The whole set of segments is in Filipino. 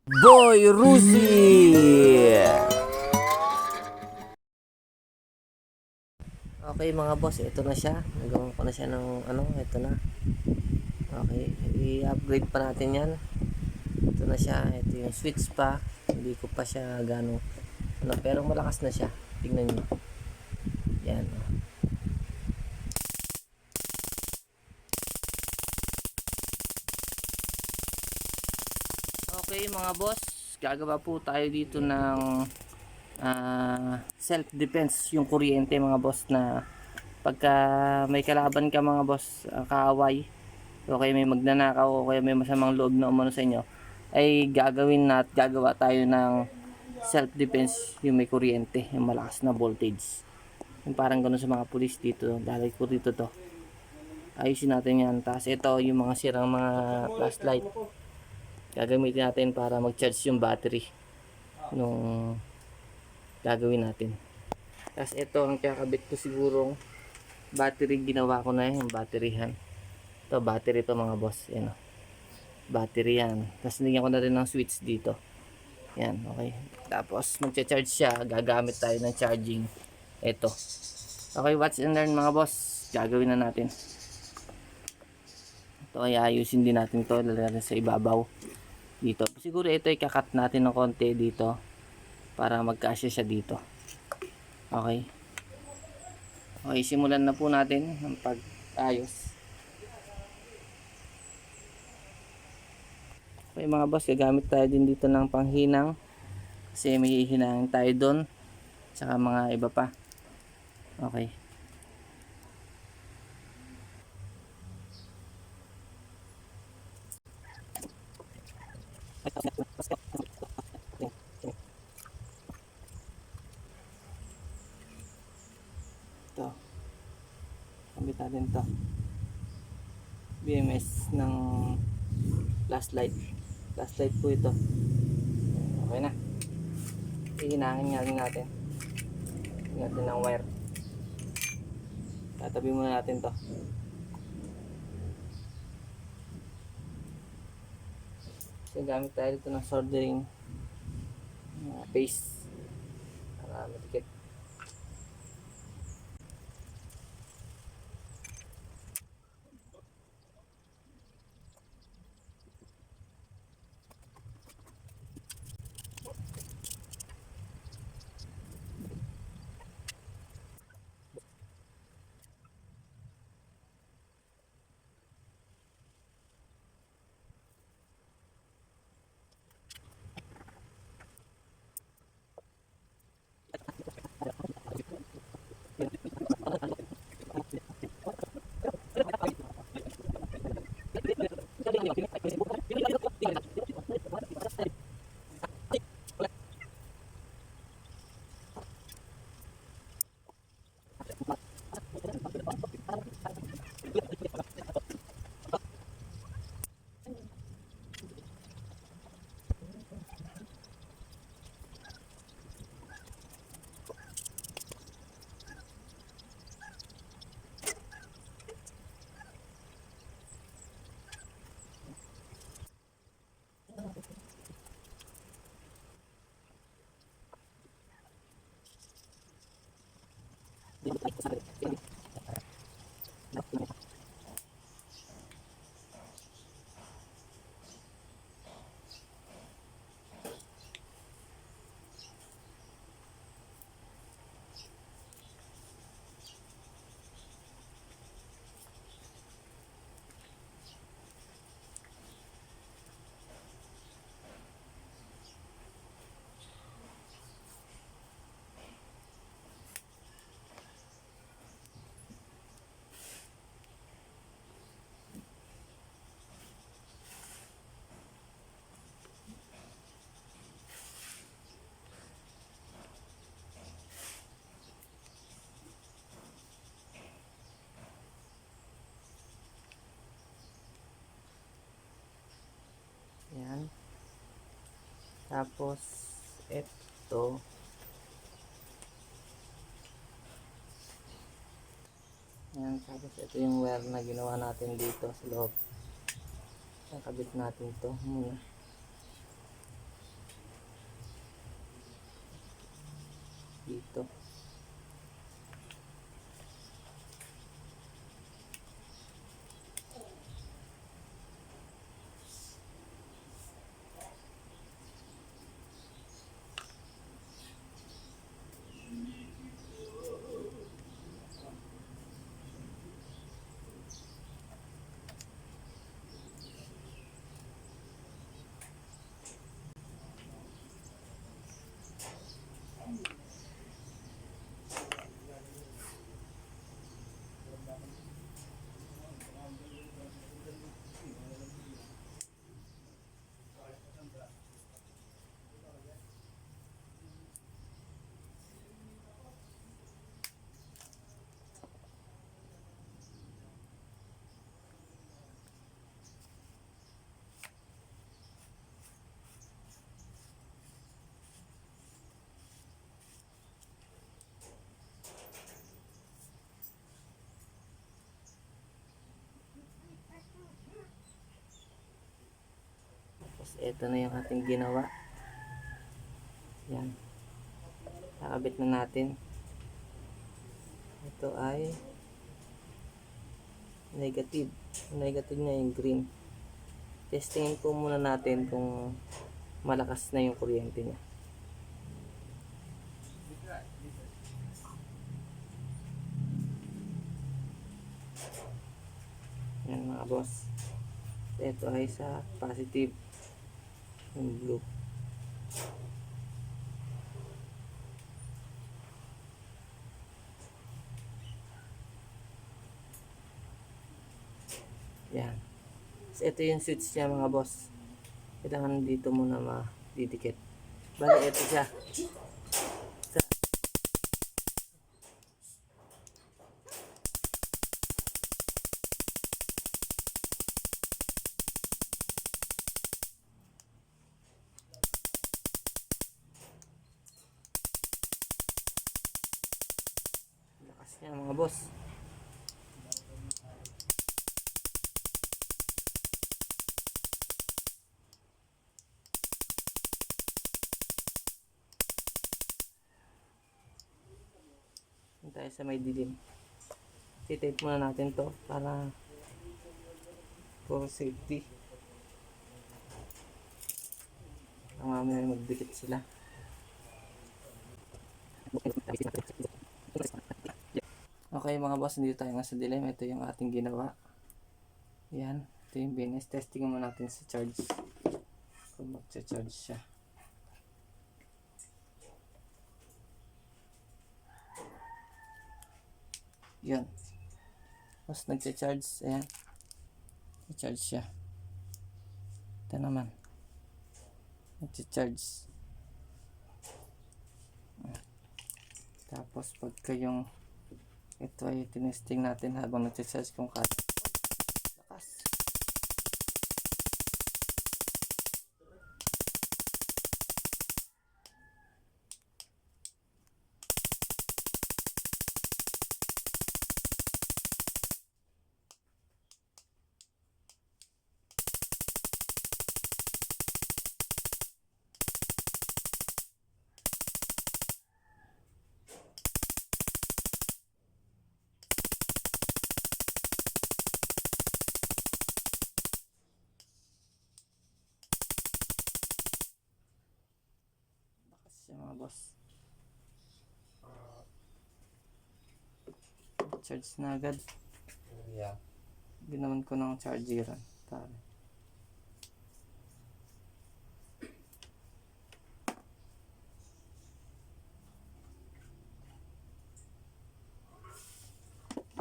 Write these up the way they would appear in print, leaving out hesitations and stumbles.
Boy Rusi! Okay mga boss, ito na siya. Nagawa ko na siya ng ito na. Okay, i-upgrade pa natin yan. Ito na siya, ito yung switch pa. Hindi ko pa siya pero malakas na siya. Tingnan nyo. Yan. Okay mga boss, gagawa po tayo dito ng self defense yung kuryente mga boss, na pagka may kalaban ka mga boss, kaaway, o kaya may magnanakaw o kaya may masamang loob na umano sa inyo, ay gagawa tayo ng self defense yung may kuryente, yung malakas na voltage, yung parang ganoon sa mga pulis dito. Dahil ko dito to, ayusin natin yan. Tapos ito yung mga sirang mga flashlight, gagamitin natin para mag-charge yung battery nung gagawin natin. Tapos ito ang kakabit ko sigurong battery, ginawa ko na yung batteryhan. Ito battery to mga boss, yan o, battery yan. Tapos nilagyan ko na rin ng switch dito, yan. Okay, tapos magcha-charge siya, gagamit tayo ng charging ito. Okay, watch and learn mga boss, gagawin na natin ito. Ay ayusin din natin to, lalagyan sa ibabaw dito. Siguro ito ay kakat natin ng konti dito para magkasya siya dito. Okay, okay, simulan na po natin ang pag-ayos. Okay mga boss, gagamit tayo din dito ng panghinang kasi may hihinangin tayo doon, saka mga iba pa. Okay, ito kabit natin to, BMS ng flashlight po ito. Okay na, hihinangin nga rin natin ng wire. Tatabi muna natin to. So gamit tayo dito ng soldering paste para matikit. Yan. Tapos ito, yan. Tapos ito yung wire na ginawa natin dito sa loob. Nakabit natin to muna. ito na yung ating ginawa. Yan. Nakabit na natin. Ito ay negative. Negative niya yung green. Testingin po muna natin kung malakas na yung kuryente niya. Yan mga boss. Ito ay sa positive. Yung blue. Yan. So, ito yung switch niya mga boss. Kailangan dito muna ma-didikit. Bali, ito siya. Lakas niya mga boss. Tayo sa may dilim. I-tape muna natin to para for safety. Ang mamaya magdikit sila. Okay mga boss, dito tayo nga sa dilim. Ito yung ating ginawa. Yan. Ito yung BNS. Testing muna natin sa charge. Kung mag-charge siya. Yun. Tapos nag-charge. Ayan. I-charge siya. Ito naman. Nag-charge. Tapos pagka yung ito ay tinesting natin habang nag-charge kung kaya. Lakas. Siya mga boss. Charge na agad. Yeah. Ginawan ko ng chargeran. Tara.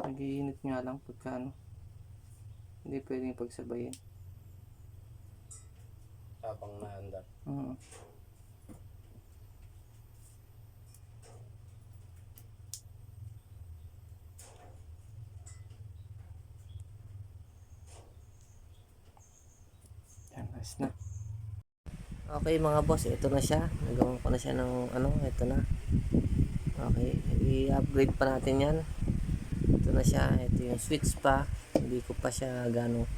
Nag-iinit nga lang pagka ano. Hindi pwedeng pagsabayin. Habang naandar. Yan, ayos na. Okay mga boss, ito na siya. Nagawa ko na siya ng ano, ito na. Okay, i-upgrade pa natin yan. Ito na siya, ito yung switch pa. Hindi ko pa siya gano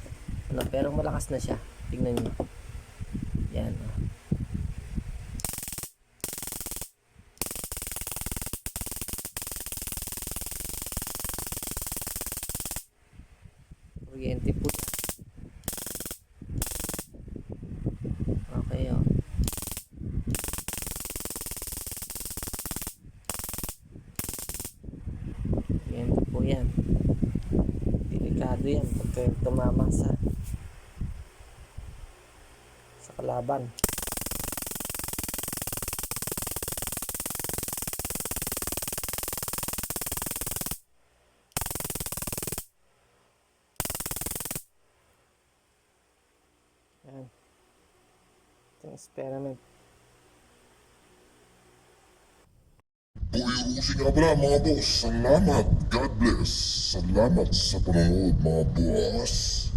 ano, pero malakas na siya. Tingnan nyo. Yan. Kuryente po. Okay, oh. Kuryente po yan. Delikado yan pagka tumama sa kalaban. Yan. Itong experiment. Buhay-usin nga pala mga boss. Salamat. God bless. Salamat sa panonood mga boss.